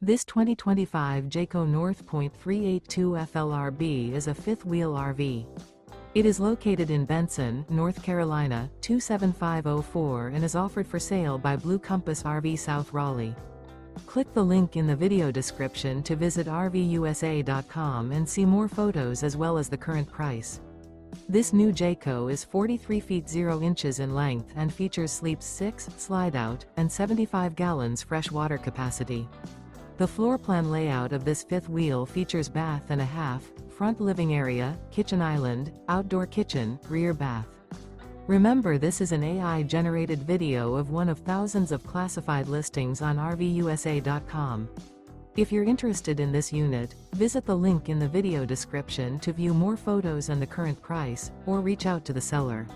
This 2025 Jayco North Point 382 FLRB is a fifth-wheel RV. It is located in Benson, North Carolina, 27504 and is offered for sale by Blue Compass RV South Raleigh. Click the link in the video description to visit RVUSA.com and see more photos as well as the current price. This new Jayco is 43 feet 0 inches in length and features sleeps 6, Slideout, and 75 gallons fresh water capacity. The floor plan layout of this fifth wheel features bath and a half, front living area, kitchen island, outdoor kitchen, rear bath. Remember, this is an AI-generated video of one of thousands of classified listings on RVUSA.com. If you're interested in this unit, visit the link in the video description to view more photos and the current price, or reach out to the seller.